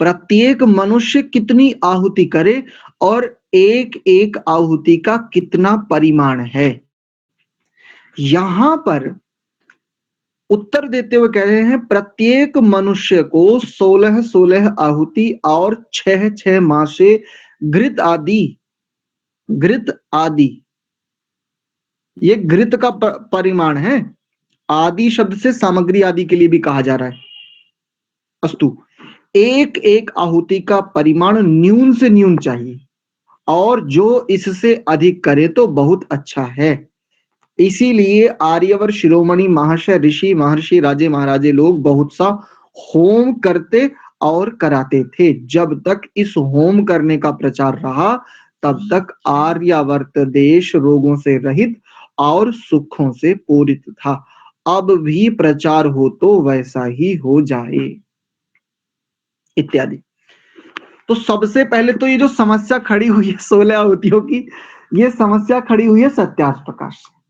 प्रत्येक मनुष्य कितनी आहुति करे और एक एक आहुति का कितना परिमाण है। यहां पर उत्तर देते हुए कह रहे हैं प्रत्येक मनुष्य को 16-16 आहुति और 6-6 मासे घृत आदि। ये घृत का परिमाण है। आदि शब्द से सामग्री आदि के लिए भी कहा जा रहा है। अस्तु, एक एक आहुति का परिमाण न्यून से न्यून चाहिए और जो इससे अधिक करे तो बहुत अच्छा है। इसीलिए आर्यवर शिरोमणि महाशय ऋषि महर्षि राजे महाराजे लोग बहुत सा होम करते और कराते थे। जब तक इस होम करने का प्रचार रहा तब तक आर्यावर्त देश रोगों से रहित और सुखों से पूरित था। अब भी प्रचार हो तो वैसा ही हो जाए इत्यादि। तो सबसे पहले तो ये जो समस्या खड़ी हुई है 16 आहुतियों की, ये समस्या खड़ी हुई है सत्यार्थ प्रकाश से।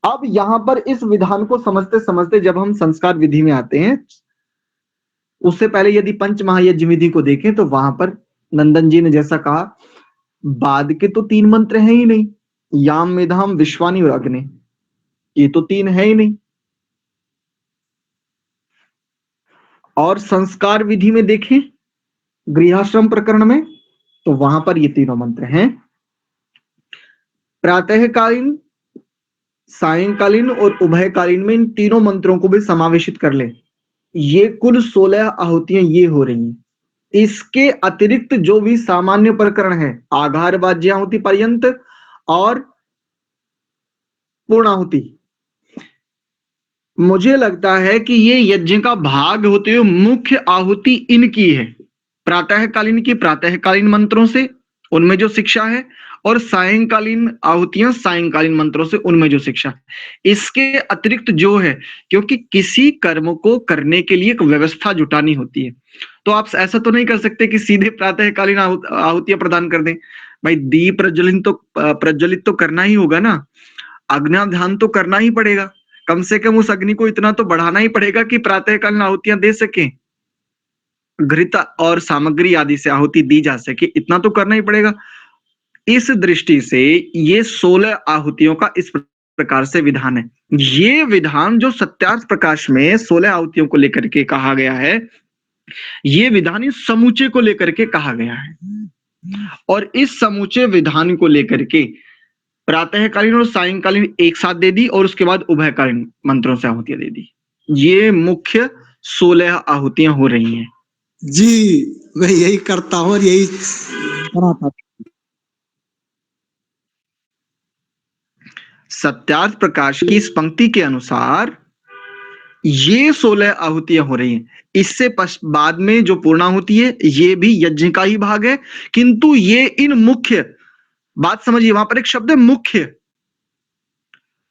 अब यहां पर इस विधान को समझते समझते जब हम संस्कार विधि में आते हैं, उससे पहले यदि पंच महायज्ञ विधि को देखें तो वहां पर नंदन जी ने जैसा कहा, बाद के तो 3 मंत्र हैं ही नहीं, याम मेधाम विश्वानी और अग्नि, ये तो 3 है ही नहीं। और संस्कार विधि में देखें गृहाश्रम प्रकरण में तो वहां पर ये तीनों मंत्र हैं। प्रातःकालीन, सायंकालीन और उभयकालीन में इन तीनों मंत्रों को भी समावेशित कर ले, ये कुल 16 आहुतियां ये हो रही हैं। इसके अतिरिक्त जो भी सामान्य प्रकरण है, आघार वाज्याहुति पर्यंत और पूर्णाहुति, मुझे लगता है कि ये यज्ञ का भाग होते हुए मुख्य आहुति इनकी है। प्रातःकालीन की प्रातःकालीन मंत्रों से, उनमें जो शिक्षा है, और सायंकालीन आहुतियां सायंकालीन मंत्रों से, उनमें जो शिक्षा। इसके अतिरिक्त जो है, क्योंकि किसी कर्म को करने के लिए एक व्यवस्था जुटानी होती है, तो आप ऐसा तो नहीं कर सकते कि सीधे प्रातःकालीन आहुतियां प्रदान कर दें। भाई दीप प्रज्वलित तो करना ही होगा ना, अग्न्याध्यान तो करना ही पड़ेगा। कम से कम उस अग्नि को इतना तो बढ़ाना ही पड़ेगा कि प्रातःकालीन आहुतियां दे सके, घृत और सामग्री आदि से आहुति दी जा सके, इतना तो करना ही पड़ेगा। इस दृष्टि से ये 16 आहुतियों का इस प्रकार से विधान है। ये विधान जो सत्यार्थ प्रकाश में 16 आहुतियों को लेकर के कहा गया है, ये विधान इस समूचे को लेकर के कहा गया है। और इस समूचे विधान को लेकर के प्रातःकालीन और सायंकालीन एक साथ दे दी और उसके बाद उभयकालीन मंत्रों से आहुतियां दे दी। ये मुख्य 16 आहुतियां हो रही हैं। जी, मैं यही करता हूं और यही करा था। सत्यार्थ प्रकाश की इस पंक्ति के अनुसार ये 16 आहुतियां हो रही हैं। इससे बाद में जो पूर्णाहुति है ये भी यज्ञ का ही भाग है, किंतु ये इन मुख्य, बात समझिए वहां पर एक शब्द है मुख्य,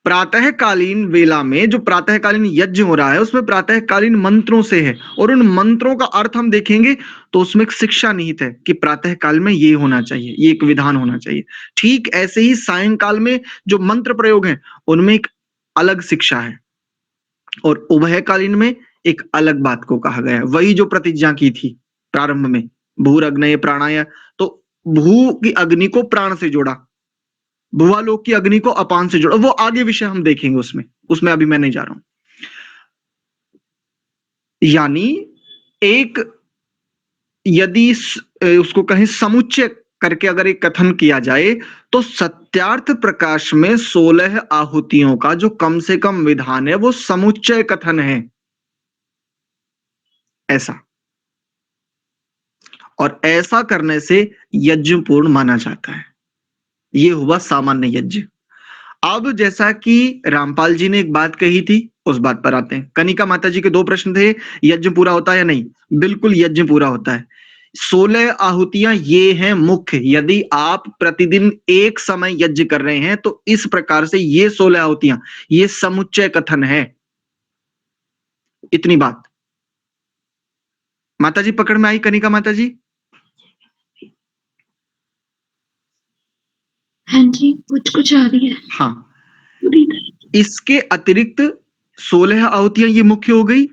प्रातःकालीन वेला में जो प्रातःकालीन यज्ञ हो रहा है उसमें प्रातःकालीन मंत्रों से है, और उन मंत्रों का अर्थ हम देखेंगे तो उसमें एक शिक्षा निहित है कि प्रातःकाल में ये होना चाहिए, ये एक विधान होना चाहिए। ठीक ऐसे ही सायंकाल में जो मंत्र प्रयोग है उनमें एक अलग शिक्षा है, और उभयकालीन में एक अलग बात को कहा गया है। वही जो प्रतिज्ञा की थी प्रारंभ में, भूरग्नये प्राणाय, तो भू की अग्नि को प्राण से जोड़ा, भुवालोक की अग्नि को अपान से जोड़ा। वो आगे विषय हम देखेंगे, उसमें अभी मैं नहीं जा रहा हूं। यानी एक, यदि उसको कहीं समुच्चय करके अगर एक कथन किया जाए तो सत्यार्थ प्रकाश में 16 आहुतियों का जो कम से कम विधान है वो समुच्चय कथन है, ऐसा। और ऐसा करने से यज्ञ पूर्ण माना जाता है। ये हुआ सामान्य यज्ञ। अब जैसा कि रामपाल जी ने एक बात कही थी, उस बात पर आते हैं। कनिका माता जी के 2 प्रश्न थे, यज्ञ पूरा होता है या नहीं? बिल्कुल यज्ञ पूरा होता है। 16 आहुतियां ये हैं मुख्य। यदि आप प्रतिदिन एक समय यज्ञ कर रहे हैं तो इस प्रकार से ये 16 आहुतियां, ये समुच्चय कथन है। इतनी बात माता जी पकड़ में आई? कनिका माता जी? हाँ जी, कुछ आ रही है। हाँ, इसके अतिरिक्त 16 आहुतियां ये मुख्य हो गई।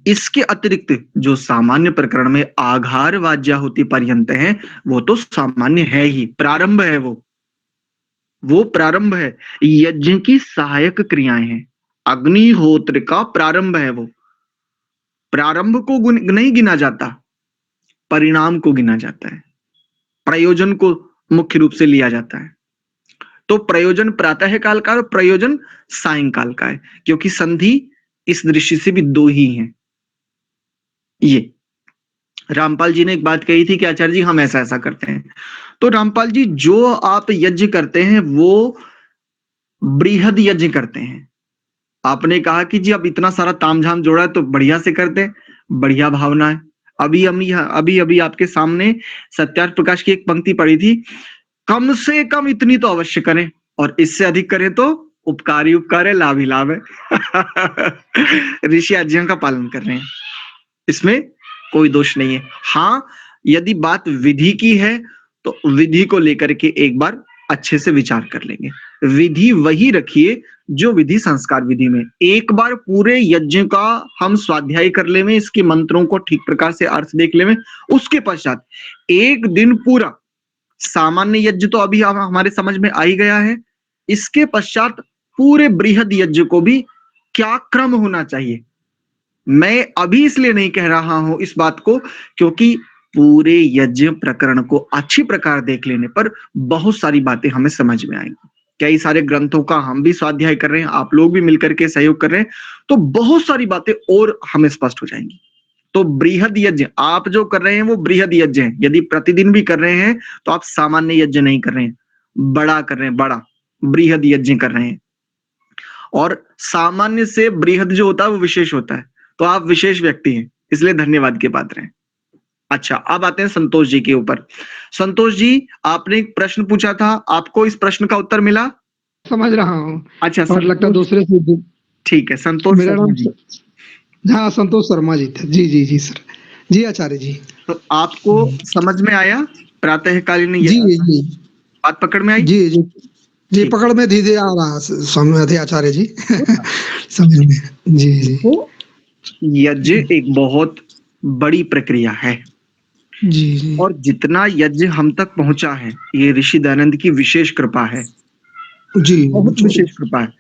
इसके अतिरिक्त जो सामान्य प्रकरण में आघार वाज्याहुति पर्यंत है वो तो सामान्य है ही, प्रारंभ है वो प्रारंभ है। यज्ञ की सहायक क्रियाएं हैं, अग्निहोत्र का प्रारंभ है वो। प्रारंभ को नहीं गिना जाता, परिणाम को गिना जाता है, प्रयोजन को मुख्य रूप से लिया जाता है। तो प्रयोजन प्रातः काल का और प्रयोजन सायंकाल का है, क्योंकि संधि इस दृष्टि से भी दो ही हैं। ये रामपाल जी ने एक बात कही थी कि आचार्य जी हम ऐसा ऐसा करते हैं। तो रामपाल जी जो आप यज्ञ करते हैं वो बृहद यज्ञ करते हैं। आपने कहा कि जी अब इतना सारा तामझाम जोड़ा है तो बढ़िया से करते हैं, बढ़िया भावना है। अभी आपके सामने सत्यार्थ प्रकाश की एक पंक्ति पढ़ी थी, कम से कम इतनी तो अवश्य करें और इससे अधिक करें तो उपकार ही उपकार है, लाभ ही लाभ है। ऋषि आज्ञा का पालन कर रहे हैं, इसमें कोई दोष नहीं है। हाँ, यदि बात विधि की है तो विधि को लेकर के एक बार अच्छे से विचार कर लेंगे। विधि वही रखिए जो विधि संस्कार विधि में। एक बार पूरे यज्ञ का हम स्वाध्याय कर ले में, इसके मंत्रों को ठीक प्रकार से अर्थ देख ले में, उसके पश्चात एक दिन पूरा सामान्य यज्ञ तो अभी हमारे समझ में आ ही गया है। इसके पश्चात पूरे बृहद यज्ञ को भी क्या क्रम होना चाहिए, मैं अभी इसलिए नहीं कह रहा हूं इस बात को, क्योंकि पूरे यज्ञ प्रकरण को अच्छी प्रकार देख लेने पर बहुत सारी बातें हमें समझ में आएंगी। कई सारे ग्रंथों का हम भी स्वाध्याय कर रहे हैं, आप लोग भी मिलकर के सहयोग कर रहे हैं, तो बहुत सारी बातें और हमें स्पष्ट हो जाएंगी। तो बृहद यज्ञ आप जो कर रहे हैं वो बृहद यज्ञ है। यदि प्रतिदिन भी कर रहे हैं तो आप सामान्य यज्ञ नहीं कर रहे हैं, बड़ा कर रहे हैं, बड़ा बृहद यज्ञ कर रहे हैं। और सामान्य से बृहद जो होता है वो विशेष होता है, तो आप विशेष व्यक्ति हैं, इसलिए धन्यवाद के पात्र हैं। अच्छा, अब आते हैं संतोष जी के ऊपर। संतोष जी, आपने एक प्रश्न पूछा था, आपको इस प्रश्न का उत्तर मिला? समझ रहा हूँ। अच्छा, और लगता दूसरे से। ठीक है, संतोष मेरा शर्मा नाम जी। हाँ, संतोष शर्मा जी थे। जी जी जी सर। जी आचार्य जी। तो आपको समझ में आया प्रातःकालीन जी जी बात पकड़ में आई? जी जी जी ठीक। पकड़ में धीरे आ रहा समझ में आचार्य जी। समझ में। जी जी तो यज्ञ एक बहुत बड़ी प्रक्रिया है जी जी और जितना यज्ञ हम तक पहुंचा है ये ऋषि दयानंद की विशेष कृपा है, जी बहुत विशेष कृपा है।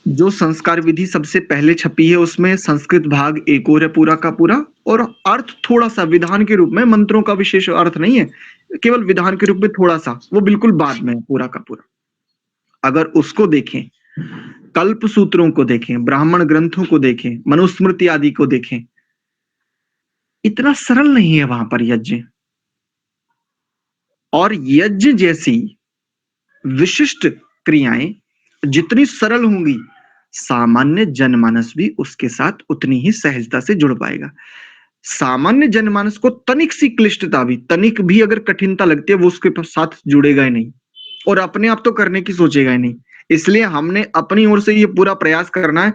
जो संस्कार विधि सबसे पहले छपी है उसमें संस्कृत भाग एक और है पूरा का पूरा, और अर्थ थोड़ा सा विधान के रूप में, मंत्रों का विशेष अर्थ नहीं है, केवल विधान के रूप में थोड़ा सा, वो बिल्कुल बाद में है पूरा का पूरा। अगर उसको देखें, कल्प सूत्रों को देखें, ब्राह्मण ग्रंथों को देखें, मनुस्मृति आदि को देखें, इतना सरल नहीं है वहां पर यज्ञ। और यज्ञ जैसी विशिष्ट क्रियाएं जितनी सरल होंगी, सामान्य जनमानस भी उसके साथ उतनी ही सहजता से जुड़ पाएगा। सामान्य जनमानस को तनिक सी क्लिष्टता भी, तनिक भी अगर कठिनता लगती है, वो उसके साथ जुड़ेगा ही नहीं और अपने आप तो करने की सोचेगा ही नहीं। इसलिए हमने अपनी ओर से ये पूरा प्रयास करना है,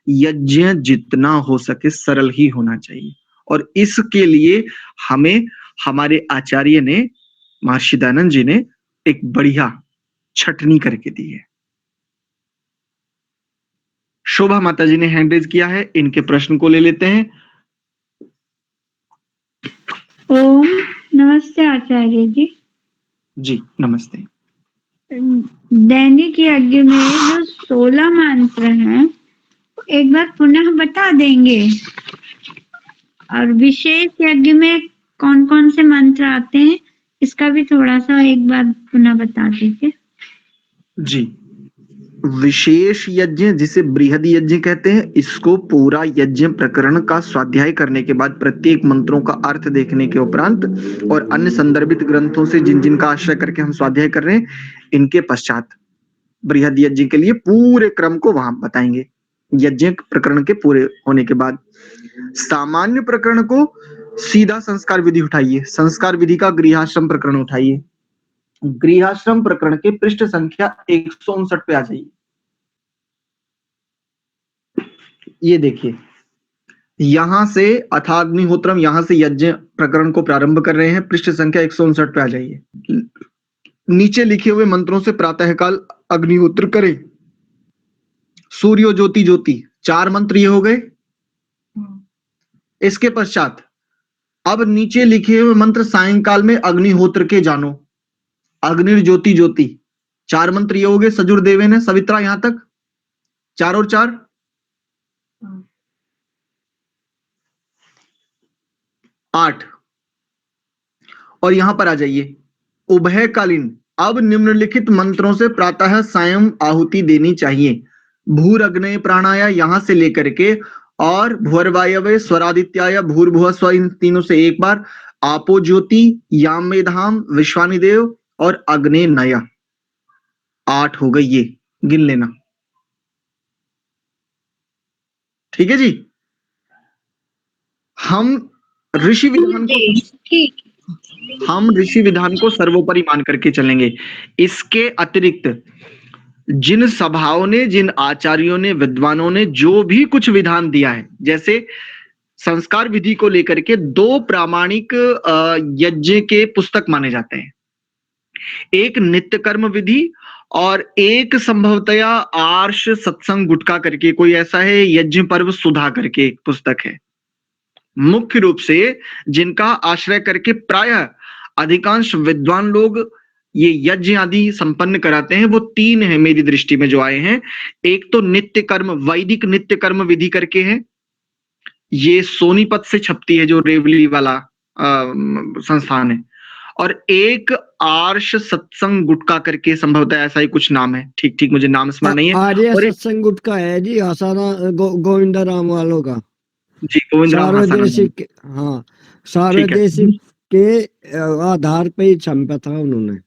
यज्ञ जितना हो सके सरल ही होना चाहिए। और इसके लिए हमें हमारे आचार्य ने, महर्षि दयानंद जी ने एक बढ़िया छटनी करके दी है। शोभा माता जी ने हैंड रेज किया है, इनके प्रश्न को ले लेते हैं। ओम नमस्ते आचार्य जी। जी नमस्ते। दैनिक यज्ञ में जो 16 मंत्र हैं एक बार पुनः बता देंगे, और विशेष यज्ञ में कौन कौन से मंत्र आते हैं इसका भी थोड़ा सा एक बार पुनः बता दीजिए। जी, विशेष यज्ञ जिसे बृहद यज्ञ कहते हैं, इसको पूरा यज्ञ प्रकरण का स्वाध्याय करने के बाद, प्रत्येक मंत्रों का अर्थ देखने के उपरांत और अन्य संदर्भित ग्रंथों से जिन जिन का आश्रय करके हम स्वाध्याय कर रहे हैं, इनके पश्चात बृहद यज्ञ के लिए पूरे क्रम को वहां बताएंगे। यज्ञ प्रकरण के पूरे होने के बाद सामान्य प्रकरण को सीधा संस्कार विधि उठाइए, संस्कार विधि का गृहाश्रम प्रकरण उठाइए, गृहाश्रम प्रकरण के पृष्ठ संख्या 159 पे आ जाइए। ये देखिए, यहां से अथाग्निहोत्रम, यहां से यज्ञ प्रकरण को प्रारंभ कर रहे हैं, पृष्ठ संख्या 159 पे आ जाइए। नीचे लिखे हुए मंत्रों से प्रातःकाल अग्निहोत्र करें। सूर्यो ज्योति ज्योति, 4 मंत्र ये हो गए। इसके पश्चात अब नीचे लिखे हुए मंत्र सायंकाल में अग्निहोत्र के जानो, अग्निर्ज्योति ज्योति, 4 मंत्र ये हो गए सजुर देवे ने सवित्रा, यहां तक 4 और 4 8। और यहां पर आ जाइए उभयकालीन, अब निम्नलिखित मंत्रों से प्रातः सायं आहुति देनी चाहिए। भूरग्नय प्राणाया यहां से लेकर के और भुवर्वायवे स्वरादित्याय भूर्भुव स्व, इन तीनों से एक बार, आपो ज्योति, याम मेधाम, विश्वानिदेव और अग्ने नया, 8 हो गई, ये गिन लेना। ठीक है जी। हम ऋषि विधान को ठीक। हम ऋषि विधान को सर्वोपरि मान करके चलेंगे। इसके अतिरिक्त जिन सभाओं ने, जिन आचार्यों ने, विद्वानों ने जो भी कुछ विधान दिया है, जैसे संस्कार विधि को लेकर के 2 प्रामाणिक यज्ञ के पुस्तक माने जाते हैं, एक नित्य कर्म विधि और एक संभवतया आर्ष सत्संग गुटका करके कोई ऐसा है, यज्ञ पर्व सुधा करके एक पुस्तक है। मुख्य रूप से जिनका आश्रय करके प्रायः अधिकांश विद्वान लोग ये यज्ञ आदि संपन्न कराते हैं, वो 3 है मेरी दृष्टि में जो आए हैं। एक तो नित्य कर्म, वैदिक नित्य कर्म विधि करके है, ये सोनीपत से छपती है, जो रेवली वाला संस्थान है। और एक आर्ष सत्संग गुटका करके संभवतः ऐसा ही कुछ नाम है, ठीक ठीक मुझे नाम स्मरण नहीं है। आर्य और सत्संग गुटका है जी, आसाना गोविंद राम वालों का, जी गोविंद राम हासाना जी। सार्वदेशिक, हाँ सार्वदेशिक के आधार पे ही छपा था उन्होंने।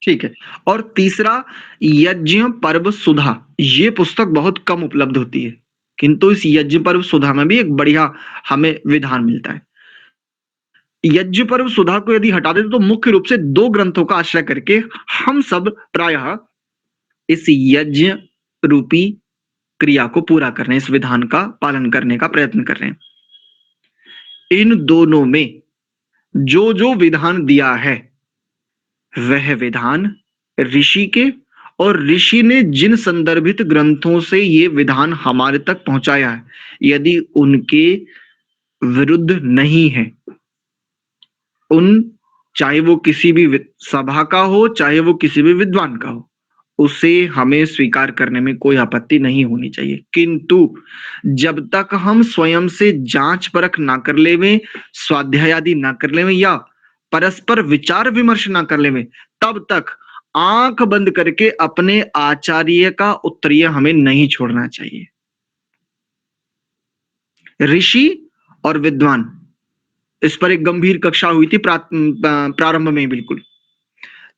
ठीक है। और तीसरा यज्ञ पर्व सुधा, ये पुस्तक बहुत कम उपलब्ध होती है, किंतु इस यज्ञ पर्व सुधा में भी एक बढ़िया हमें विधान मिलता है। यज्ञ पर्व सुधा को यदि हटा देते तो मुख्य रूप से 2 ग्रंथों का आश्रय करके हम सब प्रायः इस यज्ञ रूपी क्रिया को पूरा कर रहे हैं, इस विधान का पालन करने का प्रयत्न कर रहे हैं। इन दोनों में जो जो विधान दिया है वह विधान ऋषि के, और ऋषि ने जिन संदर्भित ग्रंथों से ये विधान हमारे तक पहुंचाया है, यदि उनके विरुद्ध नहीं है, उन चाहे वो किसी भी सभा का हो, चाहे वो किसी भी विद्वान का हो, उसे हमें स्वीकार करने में कोई आपत्ति नहीं होनी चाहिए। किंतु जब तक हम स्वयं से जांच परख ना कर लेवें, स्वाध्याय आदि ना कर लेवें या परस्पर विचार विमर्श ना कर लेवें, तब तक आंख बंद करके अपने आचार्य का उत्तरीय हमें नहीं छोड़ना चाहिए। ऋषि और विद्वान, इस पर एक गंभीर कक्षा हुई थी प्रारंभ में, बिल्कुल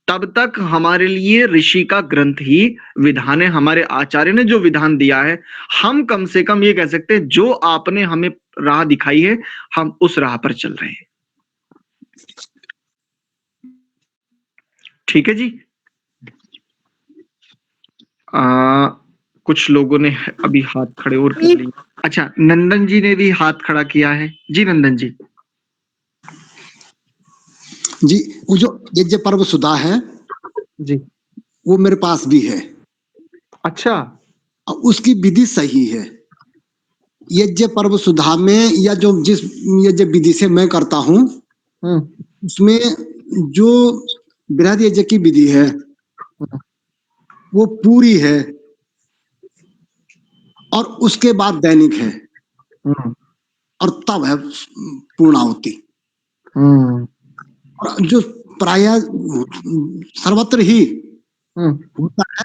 तब तक हमारे लिए ऋषि का ग्रंथ ही विधान है। हमारे आचार्य ने जो विधान दिया है, हम कम से कम ये कह सकते हैं जो आपने हमें राह दिखाई है, हम उस राह पर चल रहे हैं। ठीक है जी। कुछ लोगों ने अभी हाथ खड़े और कर लिए। अच्छा, नंदन जी ने भी हाथ खड़ा किया है। जी नंदन जी। जी, वो जो यज्ञ पर्व सुधा है जी, वो मेरे पास भी है। अच्छा, उसकी विधि सही है। यज्ञ पर्व सुधा में या जो जिस यज्ञ विधि से मैं करता हूँ, उसमें जो बृहद यज्ञ की विधि है वो पूरी है, और उसके बाद दैनिक है, और तब है पूर्णाहुति। और जो प्राय सर्वत्र ही होता है,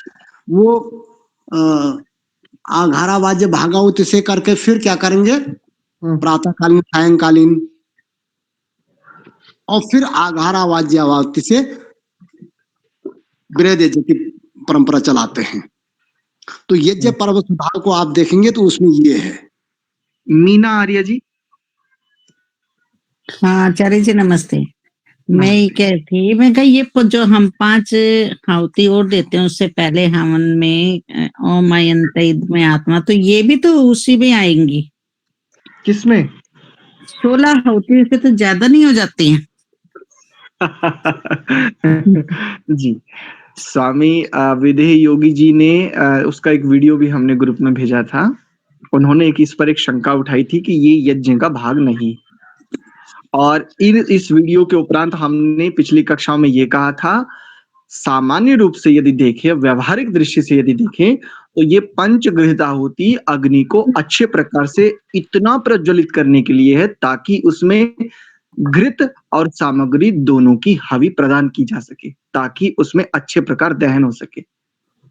वो आघारा वाद्य भागावती से करके फिर क्या करेंगे, प्रातःकालीन, सायंकालीन, और फिर आघारा वाद्यावती से बृहद यज्ञ की परंपरा चलाते हैं। तो यज्ञ पर्व सुधा को आप देखेंगे तो उसमें ये है। मीना आर्य जी। हाँ आचार्य जी नमस्ते। मैं ये कह रही थी, मैं कहा ये जो हम 5 आहुति और देते हैं उससे पहले हवन में ओम अयंत में आत्मा, तो ये भी तो उसी में आएंगी। किसमें? 16 आहुति से तो ज्यादा नहीं हो जाती हैं? जी, स्वामी विदेह योगी जी ने उसका एक वीडियो भी हमने ग्रुप में भेजा था, उन्होंने इस पर एक शंका उठाई थी कि ये यज्ञ का भाग नहीं। और इस वीडियो के उपरांत हमने पिछली कक्षा में ये कहा था, सामान्य रूप से यदि देखें, व्यवहारिक दृष्टि से यदि देखें, तो ये पंचगृहित आहुति अग्नि को अच्छे प्रकार से इतना प्रज्वलित करने के लिए है ताकि उसमें घृत और सामग्री दोनों की हवि प्रदान की जा सके, ताकि उसमें अच्छे प्रकार दहन हो सके।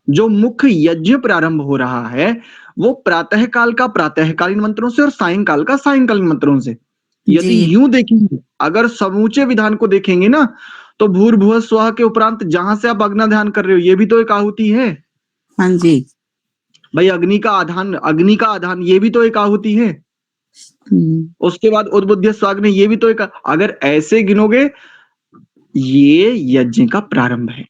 जो मुख्य यज्ञ प्रारंभ हो रहा है वो प्रातः काल का प्रातःकालीन मंत्रों से और सायंकाल का सायंकालीन मंत्रों से। यदि यूं देखेंगे, अगर समूचे विधान को देखेंगे ना, तो भूर्भुवः स्वः के उपरांत जहां से आप अग्नि ध्यान कर रहे हो, ये भी तो एक आहुति है। हाँ जी भाई, अग्नि का आधान ये भी तो एक आहुति है। उसके बाद उद्बुद्ध स्वाग्नि, ये भी तो एक, अगर ऐसे गिनोगे ये यज्ञ का प्रारंभ है।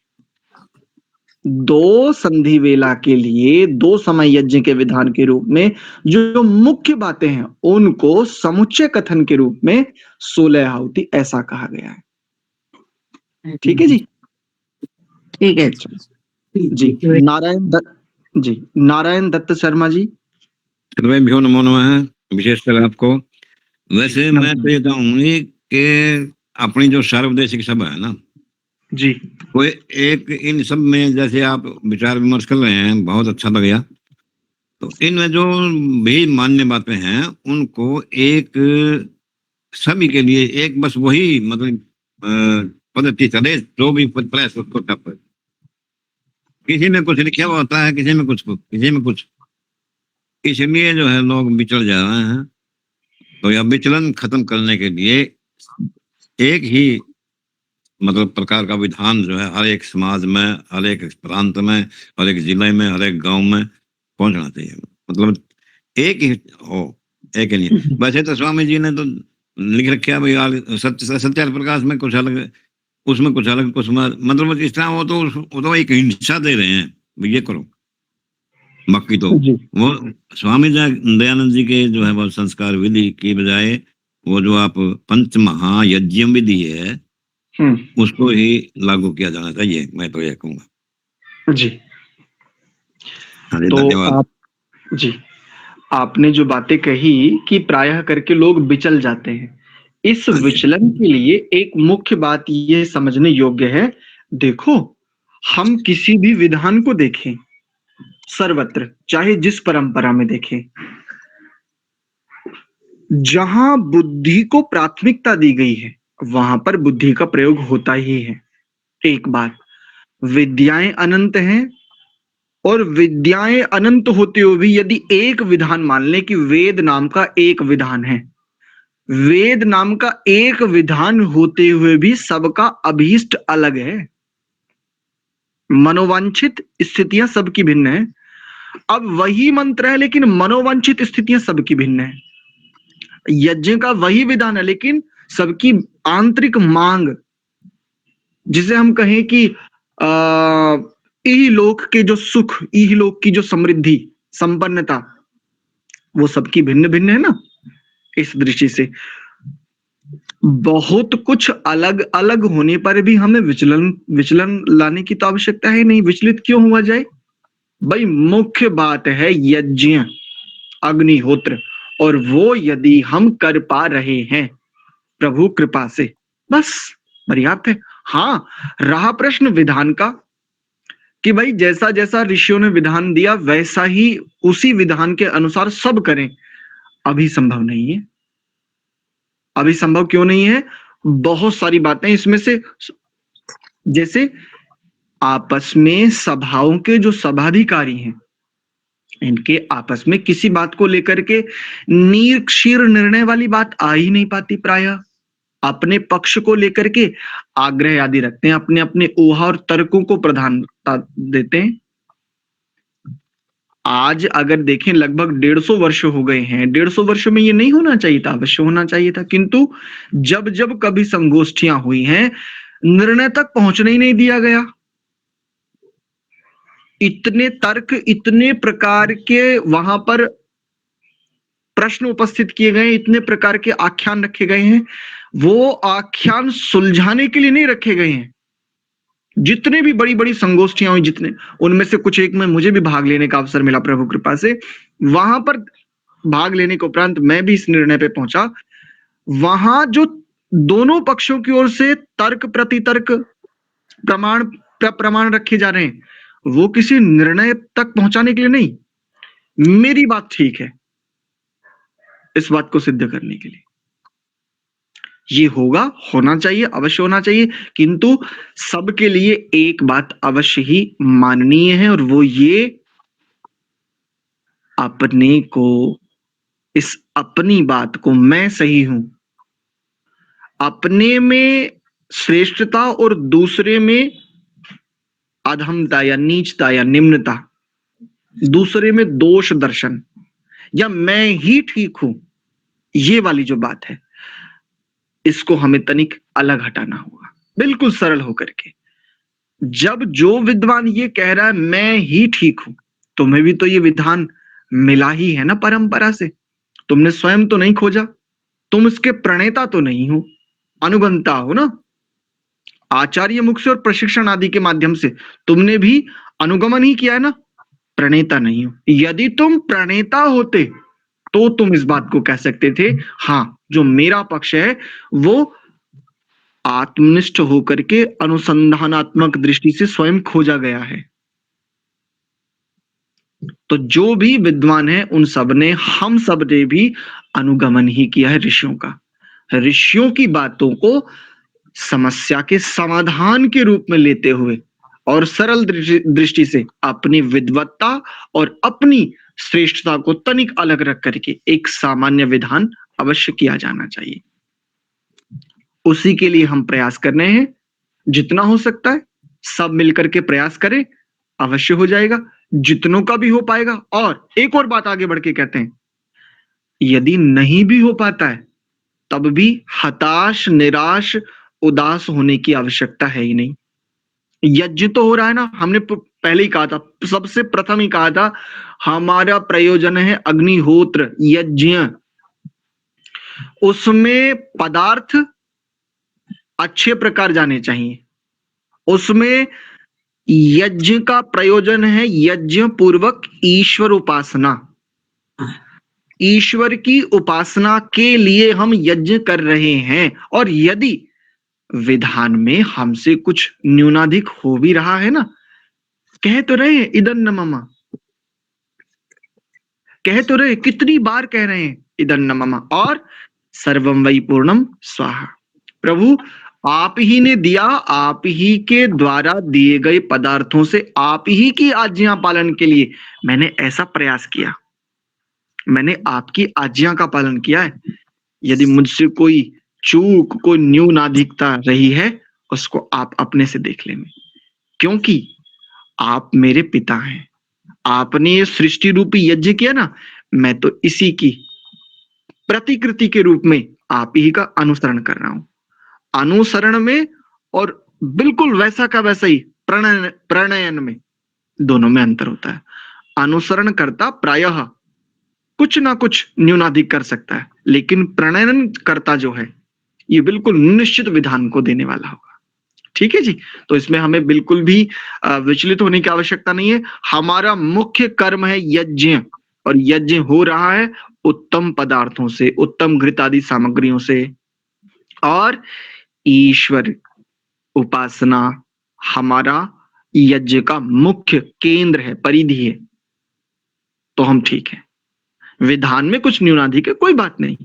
2 संधि वेला के लिए 2 समय यज्ञ के विधान के रूप में जो मुख्य बातें हैं उनको समुच्चय कथन के रूप में 16 आहुति ऐसा कहा गया है। ठीक है जी, ठीक है जी। नारायण दत्त शर्मा जी। सर्वेभ्यो नमो नमः। विशेषकर आपको। वैसे मैं तो ये कहूंगी कि अपनी जो सार्वदेशिक सभा है ना जी, कोई एक इन सब में जैसे आप विचार विमर्श कर रहे हैं, बहुत अच्छा लग गया। तो इनमें जो भी मान्य बातें हैं उनको एक सभी के लिए एक बस वही मतलब पद्धति चले, जो भी प्रयास उसको टप। किसी में कुछ लिखा हुआ होता है, किसी में कुछ, इसलिए जो है लोग बिचड़ जा रहे हैं। तो यह विचलन खत्म करने के लिए एक ही मतलब प्रकार का विधान जो है हर एक समाज में, हर एक प्रांत में, हर एक जिले में, हर एक गांव में पहुंचना चाहिए। मतलब एक ही हो, एक ही नहीं। वैसे तो स्वामी जी ने तो लिख रखा भाई सत्यार्थ प्रकाश में कुछ अलग, उसमें कुछ अलग, कुछ मतलब इस तरह वो तो एक हिंसा दे रहे हैं, ये करो। बाकी तो वो स्वामी दयानंद जी के जो है वो संस्कार विधि की बजाय वो जो आप पंच महायज्ञ विधि है उसको ही लागू किया जाना चाहिए, मैं तो यह कहूंगा जी। तो आपने जो बातें कही कि प्रायः करके लोग विचल जाते हैं, इस विचलन के लिए एक मुख्य बात ये समझने योग्य है। देखो, हम किसी भी विधान को देखें सर्वत्र, चाहे जिस परंपरा में देखें, जहां बुद्धि को प्राथमिकता दी गई है वहां पर बुद्धि का प्रयोग होता ही है। एक बात, विद्याएं अनंत हैं और विद्याएं अनंत होते हुए भी यदि एक विधान मान लें कि वेद नाम का एक विधान है, वेद नाम का एक विधान होते हुए भी सबका अभीष्ट अलग है, मनोवांछित स्थितियां सबकी भिन्न है। अब वही मंत्र है लेकिन मनोवांछित स्थितियां सबकी भिन्न है। यज्ञ का वही विधान है लेकिन सबकी आंतरिक मांग, जिसे हम कहें कि इहलोक के जो सुख, इहलोक की जो समृद्धि, संपन्नता, वो सबकी भिन्न भिन्न है ना। इस दृष्टि से बहुत कुछ अलग अलग होने पर भी हमें विचलन लाने की तो आवश्यकता है नहीं। विचलित क्यों हुआ जाए भाई? मुख्य बात है यज्ञ, अग्निहोत्र, और वो यदि हम कर पा रहे हैं प्रभु कृपा से, बस पर्याप्त है। हाँ, रहा प्रश्न विधान का कि भाई जैसा जैसा ऋषियों ने विधान दिया वैसा ही उसी विधान के अनुसार सब करें, अभी संभव नहीं है। अभी संभव क्यों नहीं है? बहुत सारी बातें इसमें से, जैसे आपस में सभाओं के जो सभाधिकारी हैं, इनके आपस में किसी बात को लेकर के नीर निर्णय वाली बात आ ही नहीं पाती। प्रायः अपने पक्ष को लेकर के आग्रह आदि रखते हैं, अपने अपने ऊहा और तर्कों को प्रधानता देते हैं। आज अगर देखें लगभग 150 वर्ष हो गए हैं। 150 वर्ष में ये नहीं होना चाहिए था, अवश्य होना चाहिए था, किंतु जब जब कभी संगोष्ठियां हुई हैं निर्णय तक पहुंचने ही नहीं दिया गया। इतने तर्क, इतने प्रकार के वहां पर प्रश्न उपस्थित किए गए, इतने प्रकार के आख्यान रखे गए हैं, वो आख्यान सुलझाने के लिए नहीं रखे गए हैं। जितने भी बड़ी बड़ी संगोष्ठियां हुई, जितने, उनमें से कुछ एक में मुझे भी भाग लेने का अवसर मिला प्रभु कृपा से, वहां पर भाग लेने के उपरांत मैं भी इस निर्णय पे पहुंचा, वहां जो दोनों पक्षों की ओर से तर्क प्रतितर्क प्रमाण प्रमाण रखे जा रहे हैं, वो किसी निर्णय तक पहुंचाने के लिए नहीं, मेरी बात ठीक है इस बात को सिद्ध करने के लिए। ये होगा, होना चाहिए, अवश्य होना चाहिए, किंतु सबके लिए एक बात अवश्य ही माननीय है, और वो ये अपने को, इस अपनी बात को, मैं सही हूं, अपने में श्रेष्ठता और दूसरे में अधमता या नीचता या निम्नता, दूसरे में दोष दर्शन, या मैं ही ठीक हूं, ये वाली जो बात है, इसको हमें तनिक अलग हटाना होगा, बिल्कुल सरल होकर के। जब जो विद्वान ये कह रहा है मैं ही ठीक हूं, तुम्हें भी तो ये विधान मिला ही है ना परंपरा से, तुमने स्वयं तो नहीं खोजा, तुम इसके प्रणेता तो नहीं हो, अनुगंता हो ना, आचार्य मुख से और प्रशिक्षण आदि के माध्यम से तुमने भी अनुगमन ही किया है ना, प्रणेता नहीं हो। यदि तुम प्रणेता होते तो तुम इस बात को कह सकते थे, हाँ जो मेरा पक्ष है वो आत्मनिष्ठ होकर के अनुसंधानात्मक दृष्टि से स्वयं खोजा गया है। तो जो भी विद्वान है उन सब ने, हम सब ने भी अनुगमन ही किया है ऋषियों का, ऋषियों की बातों को समस्या के समाधान के रूप में लेते हुए और सरल दृष्टि से अपनी विद्वत्ता और अपनी श्रेष्ठता को तनिक अलग रख करके एक सामान्य विधान अवश्य किया जाना चाहिए। उसी के लिए हम प्रयास कर रहे हैं, जितना हो सकता है सब मिलकर के प्रयास करें, अवश्य हो जाएगा, जितनों का भी हो पाएगा। और एक और बात आगे बढ़ के कहते हैं, यदि नहीं भी हो पाता है तब भी हताश, निराश, उदास होने की आवश्यकता है ही नहीं। यज्ञ तो हो रहा है ना, हमने पहले ही कहा था, सबसे प्रथम ही कहा था, हमारा प्रयोजन है अग्निहोत्र यज्ञ, उसमें पदार्थ अच्छे प्रकार जाने चाहिए, उसमें यज्ञ का प्रयोजन है यज्ञ पूर्वक ईश्वर उपासना, ईश्वर की उपासना के लिए हम यज्ञ कर रहे हैं। और यदि विधान में हमसे कुछ न्यूनाधिक हो भी रहा है ना, कह तो रहे हैं इदं न मम, कह तो रहे, कितनी बार कह रहे हैं इदं न मम, और सर्वम वै पूर्णम स्वाहा, प्रभु आप ही ने दिया, आप ही के द्वारा दिए गए पदार्थों से आप ही की आज्ञा पालन के लिए मैंने ऐसा प्रयास किया, मैंने आपकी आज्ञा का पालन किया है। यदि मुझसे कोई चूक, कोई न्यूनाधिकता रही है, उसको आप अपने से देख लेंगे, क्योंकि आप मेरे पिता हैं, आपने ये सृष्टि रूपी यज्ञ किया ना, मैं तो इसी की प्रतिकृति के रूप में आप ही का अनुसरण कर रहा हूं। अनुसरण में और बिल्कुल वैसा का वैसा ही प्रणयन में, दोनों में अंतर होता है। अनुसरण करता प्रायः कुछ ना कुछ न्यूनाधिक कर सकता है, लेकिन प्रणयन करता जो है ये बिल्कुल निश्चित विधान को देने वाला होगा। ठीक है जी, तो इसमें हमें बिल्कुल भी विचलित होने की आवश्यकता नहीं है। हमारा मुख्य कर्म है यज्ञ, और यज्ञ हो रहा है उत्तम पदार्थों से, उत्तम घृत आदि सामग्रियों से, और ईश्वर उपासना हमारा यज्ञ का मुख्य केंद्र है, परिधि है, तो हम ठीक है। विधान में कुछ न्यूनाधिक है, कोई बात नहीं,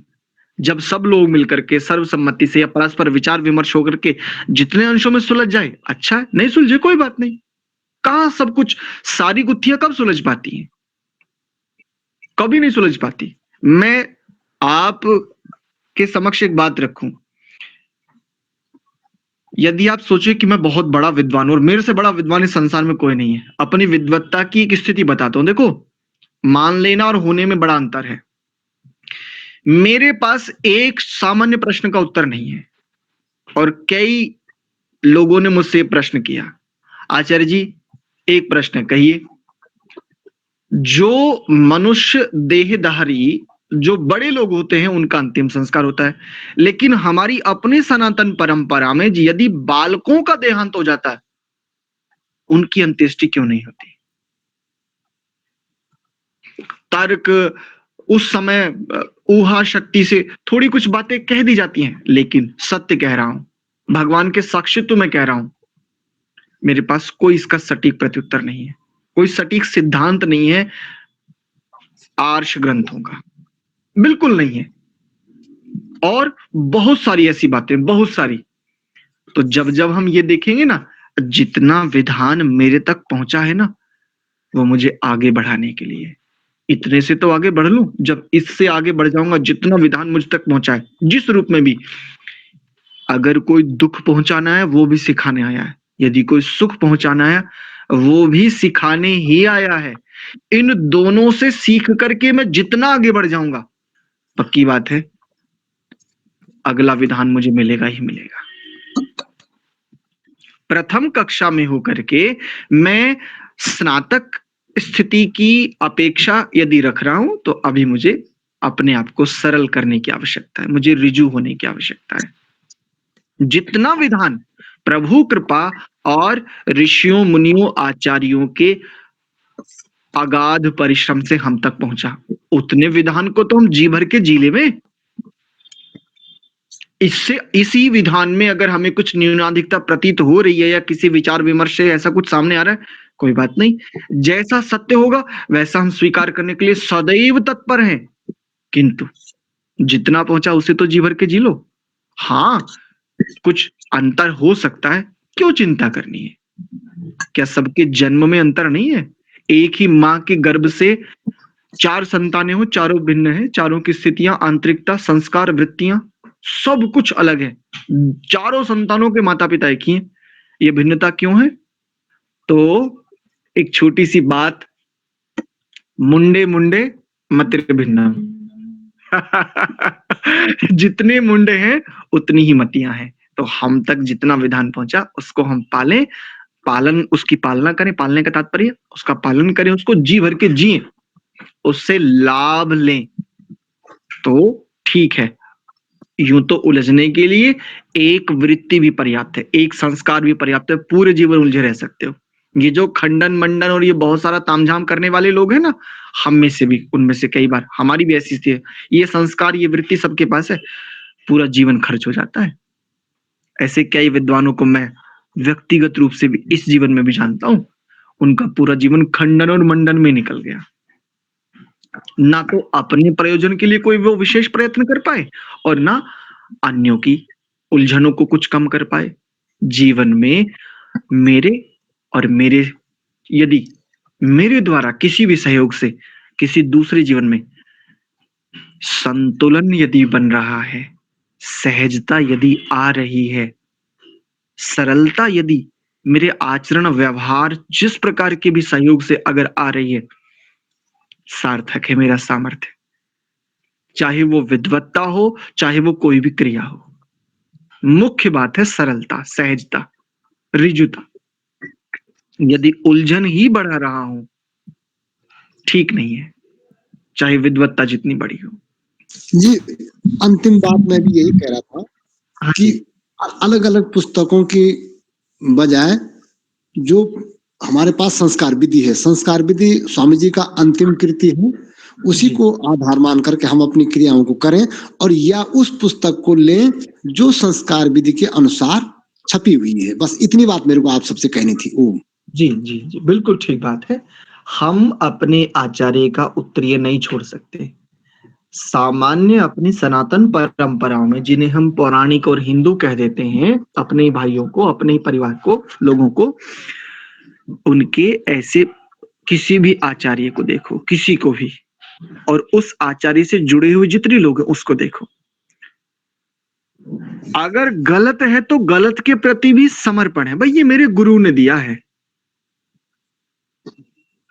जब सब लोग मिलकर के सर्वसम्मति से या परस्पर विचार विमर्श होकर के जितने अंशों में सुलझ जाए अच्छा है, नहीं सुलझे कोई बात नहीं। कहां सब कुछ, सारी गुत्थियां कब सुलझ पाती हैं? कभी नहीं सुलझ पाती। मैं आप के समक्ष एक बात रखूं, यदि आप सोचे कि मैं बहुत बड़ा विद्वान और मेरे से बड़ा विद्वान इस संसार में कोई नहीं है, अपनी विद्वत्ता की एक स्थिति बताता हूं। देखो, मान लेना और होने में बड़ा अंतर है। मेरे पास एक सामान्य प्रश्न का उत्तर नहीं है, और कई लोगों ने मुझसे प्रश्न किया, आचार्य जी एक प्रश्न कहिए, जो मनुष्य देहधारी जो बड़े लोग होते हैं उनका अंतिम संस्कार होता है, लेकिन हमारी अपनी सनातन परंपरा में यदि बालकों का देहांत हो जाता है, उनकी अंत्येष्टि क्यों नहीं होती? तर्क उस समय ऊहा शक्ति से थोड़ी कुछ बातें कह दी जाती हैं, लेकिन सत्य कह रहा हूं, भगवान के साक्षित्व में कह रहा हूं, मेरे पास कोई इसका सटीक प्रत्युत्तर नहीं है, कोई सटीक सिद्धांत नहीं है आर्ष ग्रंथों का, बिल्कुल नहीं है। और बहुत सारी ऐसी बातें, बहुत सारी। तो जब जब हम ये देखेंगे ना, जितना विधान मेरे तक पहुंचा है ना, वो मुझे आगे बढ़ाने के लिए, इतने से तो आगे बढ़ लूं, जब इससे आगे बढ़ जाऊंगा, जितना विधान मुझ तक पहुंचा है जिस रूप में भी। अगर कोई दुख पहुंचाना है वो भी सिखाने आया है, यदि कोई सुख पहुंचाना है वो भी सिखाने ही आया है। इन दोनों से सीख करके मैं जितना आगे बढ़ जाऊंगा, पक्की बात है अगला विधान मुझे मिलेगा ही मिलेगा। प्रथम कक्षा में होकर के मैं स्नातक स्थिति की अपेक्षा यदि रख रहा हूं, तो अभी मुझे अपने आप को सरल करने की आवश्यकता है, मुझे ऋजु होने की आवश्यकता है। जितना विधान प्रभु कृपा और ऋषियों मुनियों आचार्यों के अगाध परिश्रम से हम तक पहुंचा, उतने विधान को तो हम जी भर के जी ले में। इससे इसी विधान में अगर हमें कुछ न्यूनाधिकता प्रतीत हो रही है या किसी विचार विमर्श से ऐसा कुछ सामने आ रहा है, कोई बात नहीं, जैसा सत्य होगा वैसा हम स्वीकार करने के लिए सदैव तत्पर हैं। किंतु जितना पहुंचा उसे तो जी भर के जी लो। हाँ, कुछ अंतर हो सकता है, क्यों चिंता करनी है? क्या सबके जन्म में अंतर नहीं है? एक ही मां के गर्भ से 4 संतानें हो, चारों भिन्न है, चारों की स्थितियां, आंतरिकता, संस्कार, वृत्तियां सब कुछ अलग है। चारों संतानों के माता पिता एक ही हैं। ये भिन्नता क्यों है? तो एक छोटी सी बात, मुंडे मुंडे मतिर भिन्ना। जितने मुंडे हैं उतनी ही मतियां हैं। तो हम तक जितना विधान पहुंचा उसको हम पालें, उसकी पालना करें। पालने का तात्पर्य उसका पालन करें, उसको जी भर के जिए, उससे लाभ लें, तो ठीक है। यूं तो उलझने के लिए एक वृत्ति भी पर्याप्त है, एक संस्कार भी पर्याप्त है, पूरे जीवन उलझे रह सकते हो। ये जो खंडन मंडन और ये बहुत सारा तामझाम करने वाले लोग हैं ना, हम में से भी, उनमें से कई बार हमारी भी ऐसी स्थिति है, ये संस्कार ये वृत्ति सबके पास है, पूरा जीवन खर्च हो जाता है। ऐसे कई विद्वानों को मैं व्यक्तिगत रूप से भी इस जीवन में भी जानता हूं, उनका पूरा जीवन खंडन और मंडन में निकल गया। ना तो अपने प्रयोजन के लिए कोई वो विशेष प्रयत्न कर पाए और ना अन्यों की उलझनों को कुछ कम कर पाए। जीवन में यदि मेरे द्वारा किसी भी सहयोग से किसी दूसरे जीवन में संतुलन यदि बन रहा है, सहजता यदि आ रही है, सरलता यदि मेरे आचरण व्यवहार जिस प्रकार के भी सहयोग से अगर आ रही है, सार्थक है मेरा सामर्थ्य। चाहे वो विद्वत्ता हो, चाहे वो कोई भी क्रिया हो, मुख्य बात है सरलता, सहजता, ऋजुता। यदि उलझन ही बढ़ा रहा हूं, ठीक नहीं है, चाहे विद्वत्ता जितनी बड़ी हो। जी, अंतिम बात मैं भी यही कह रहा था कि अलग अलग पुस्तकों की बजाय जो हमारे पास संस्कार विधि है, संस्कार विधि स्वामी जी का अंतिम कृति है, उसी को आधार मान करके हम अपनी क्रियाओं को करें, और या उस पुस्तक को लें जो संस्कार विधि के अनुसार छपी हुई है। बस इतनी बात मेरे को आप सबसे कहनी थी। ओम जी जी जी, बिल्कुल ठीक बात है। हम अपने आचार्य का उत्तरीय नहीं छोड़ सकते। सामान्य अपनी सनातन परंपराओं में, जिन्हें हम पौराणिक और हिंदू कह देते हैं, अपने भाइयों को, अपने परिवार को, लोगों को, उनके ऐसे किसी भी आचार्य को देखो, किसी को भी, और उस आचार्य से जुड़े हुए जितने लोग हैं उसको देखो। अगर गलत है तो गलत के प्रति भी समर्पण है। भाई ये मेरे गुरु ने दिया है,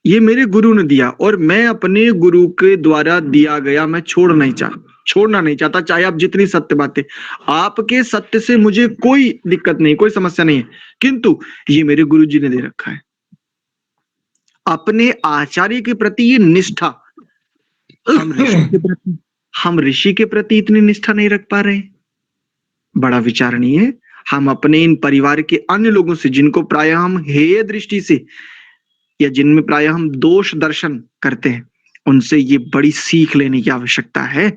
ये मेरे गुरु ने दिया, और मैं अपने गुरु के द्वारा दिया गया मैं छोड़ना नहीं चाहता, चाहे आप जितनी सत्य बातें, आपके सत्य से मुझे कोई दिक्कत नहीं, कोई समस्या नहीं है, किंतु ये मेरे गुरु जी ने दे रखा है। अपने आचार्य के प्रति ये निष्ठा, हम ऋषि के प्रति इतनी निष्ठा नहीं रख पा रहे, बड़ा विचारणीय है। हम अपने इन परिवार के अन्य लोगों से, जिनको प्रायः हम हेय दृष्टि से या जिनमें प्रायः हम दोष दर्शन करते हैं, उनसे ये बड़ी सीख लेने की आवश्यकता है।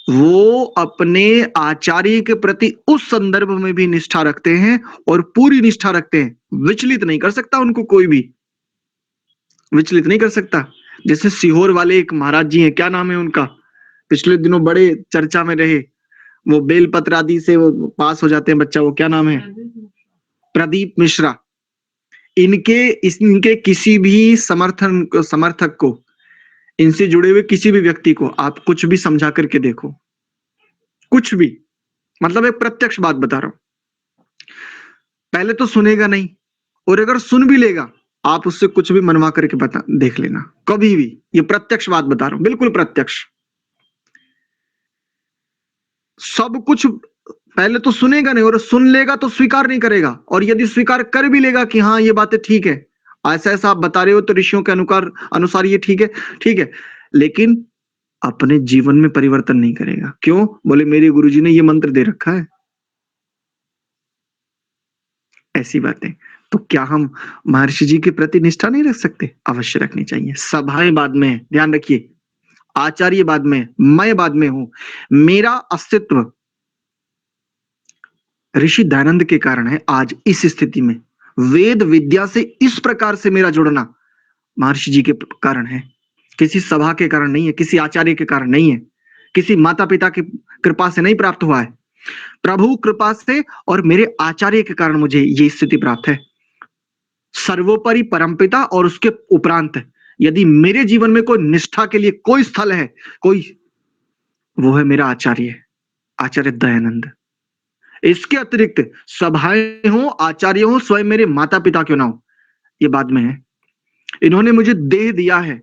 वो अपने आचार्य के प्रति उस संदर्भ में भी निष्ठा रखते हैं और पूरी निष्ठा रखते हैं। विचलित नहीं कर सकता उनको, कोई भी विचलित नहीं कर सकता। जैसे सीहोर वाले एक महाराज जी हैं, क्या नाम है उनका, पिछले दिनों बड़े चर्चा में रहे, वो बेलपत्र आदि से वो पास हो जाते हैं बच्चा, वो क्या नाम है, प्रदीप मिश्रा। इनके किसी भी समर्थक को, इनसे जुड़े हुए किसी भी व्यक्ति को आप कुछ भी समझा करके देखो, कुछ भी, मतलब एक प्रत्यक्ष बात बता रहा हूं, पहले तो सुनेगा नहीं, और अगर सुन भी लेगा आप उससे कुछ भी मनवा करके बता देख लेना, कभी भी। ये प्रत्यक्ष बात बता रहा हूं, बिल्कुल प्रत्यक्ष। सब कुछ पहले तो सुनेगा नहीं, और सुन लेगा तो स्वीकार नहीं करेगा, और यदि स्वीकार कर भी लेगा कि हाँ ये बातें ठीक है, ऐसा ऐसा आप बता रहे हो तो ऋषियों के अनुसार ये ठीक है, ठीक है, लेकिन अपने जीवन में परिवर्तन नहीं करेगा। क्यों? बोले मेरे गुरुजी ने ये मंत्र दे रखा है। ऐसी बातें। तो क्या हम महर्षि जी के प्रति निष्ठा नहीं रख सकते? अवश्य रखनी चाहिए। सभाएं बाद में, ध्यान रखिए, आचार्य बाद में, मैं बाद में हूं। मेरा अस्तित्व ऋषि दयानंद के कारण है आज इस स्थिति में। वेद विद्या से इस प्रकार से मेरा जुड़ना महर्षि जी के कारण है, किसी सभा के कारण नहीं है, किसी आचार्य के कारण नहीं है, किसी माता पिता की कृपा से नहीं प्राप्त हुआ है, प्रभु कृपा से और मेरे आचार्य के कारण मुझे ये स्थिति प्राप्त है। सर्वोपरि परमपिता और उसके उपरांत यदि मेरे जीवन में कोई निष्ठा के लिए कोई स्थल है, कोई, वो है मेरा आचार्य, आचार्य दयानंद। इसके अतिरिक्त सभाएं हो, आचार्य हो, स्वयं मेरे माता पिता क्यों ना हो, ये बाद में है। इन्होंने मुझे देह दिया है,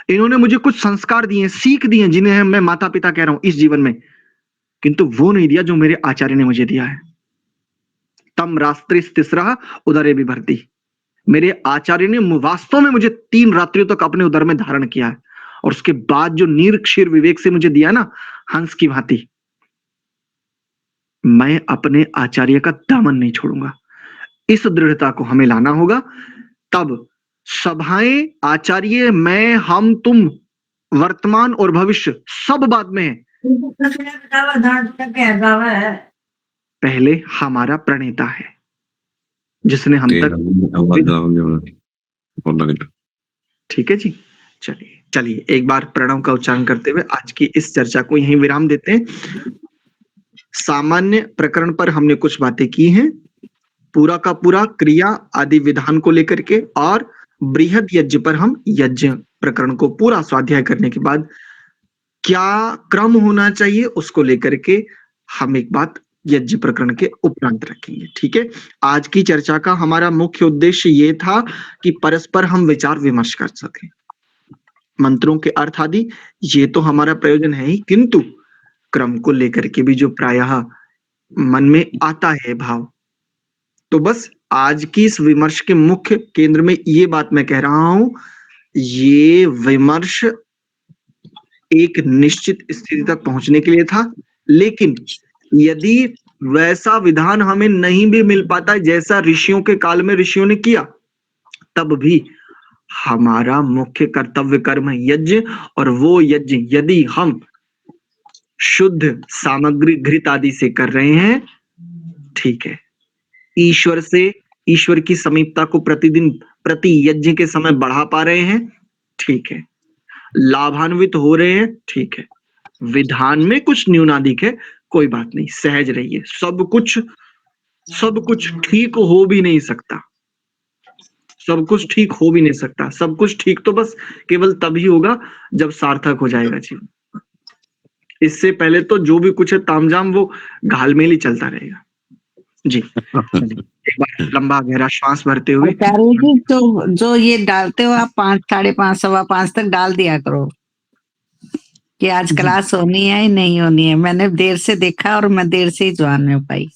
इन्होंने मुझे कुछ संस्कार दिए, सीख दी हैं, जिन्हें मैं माता पिता कह रहा हूं इस जीवन में, किंतु वो नहीं दिया जो मेरे आचार्य ने मुझे दिया है। तम रात्रि तिसरा उदरे भी भरती, मेरे आचार्य ने वास्तव में मुझे 3 रात्रियों तक अपने उदर में धारण किया है, और उसके बाद जो नीर क्षीर विवेक से मुझे दिया ना, हंस की भांति, मैं अपने आचार्य का दामन नहीं छोड़ूंगा। इस दृढ़ता को हमें लाना होगा, तब सभाएं, आचार्य, मैं, हम, तुम, वर्तमान और भविष्य सब बाद में है। पहले हमारा प्रणेता है जिसने हम तक, ठीक है जी। चलिए एक बार प्रणव का उच्चारण करते हुए आज की इस चर्चा को यहीं विराम देते हैं। सामान्य प्रकरण पर हमने कुछ बातें की हैं, पूरा का पूरा क्रिया आदि विधान को लेकर के, और बृहद यज्ञ पर हम यज्ञ प्रकरण को पूरा स्वाध्याय करने के बाद क्या क्रम होना चाहिए उसको लेकर के हम एक बात यज्ञ प्रकरण के उपरांत रखेंगे। ठीक है, आज की चर्चा का हमारा मुख्य उद्देश्य ये था कि परस्पर हम विचार विमर्श कर सकें, मंत्रों के अर्थ आदि, ये तो हमारा प्रयोजन है ही, किंतु क्रम को लेकर के भी जो प्रायः मन में आता है भाव, तो बस आज की इस विमर्श के मुख्य केंद्र में ये बात मैं कह रहा हूं, ये विमर्श एक निश्चित स्थिति तक पहुंचने के लिए था, लेकिन यदि वैसा विधान हमें नहीं भी मिल पाता जैसा ऋषियों के काल में ऋषियों ने किया, तब भी हमारा मुख्य कर्तव्य कर्म है यज्ञ, और वो यज्ञ यदि हम शुद्ध सामग्री घृत आदि से कर रहे हैं, ठीक है, ईश्वर से, ईश्वर की समीपता को प्रतिदिन प्रति यज्ञ के समय बढ़ा पा रहे हैं, ठीक है, लाभान्वित हो रहे हैं, ठीक है, विधान में कुछ न्यूनाधिक है, कोई बात नहीं, सहज रहिए। सब कुछ ठीक हो भी नहीं सकता, सब कुछ ठीक हो भी नहीं सकता, सब कुछ ठीक तो बस केवल तभी होगा जब सार्थक हो जाएगा जीवन। इससे पहले तो जो भी कुछ है तामझाम वो घालमेल ही चलता रहेगा जी। एक बार लंबा गहरा श्वास भरते हुए, आचार्य जी, तो जो ये डालते हो आप 5, 5:30, 5:15 तक डाल दिया करो कि आज क्लास होनी है या नहीं होनी है। मैंने देर से देखा और मैं देर से ही ज्वाइन हो पाई।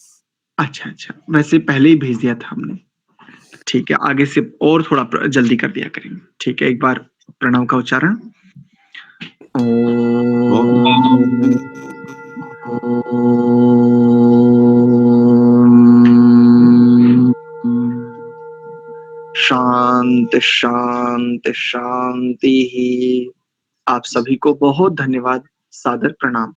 अच्छा, वैसे पहले ही भेज दिया था हमने, ठीक है, आगे से और थोड़ा जल्दी कर दिया करेंगे। ठीक है, एक बार प्रणव का उच्चारण, शांति शांति शांति ही। आप सभी को बहुत धन्यवाद, सादर प्रणाम।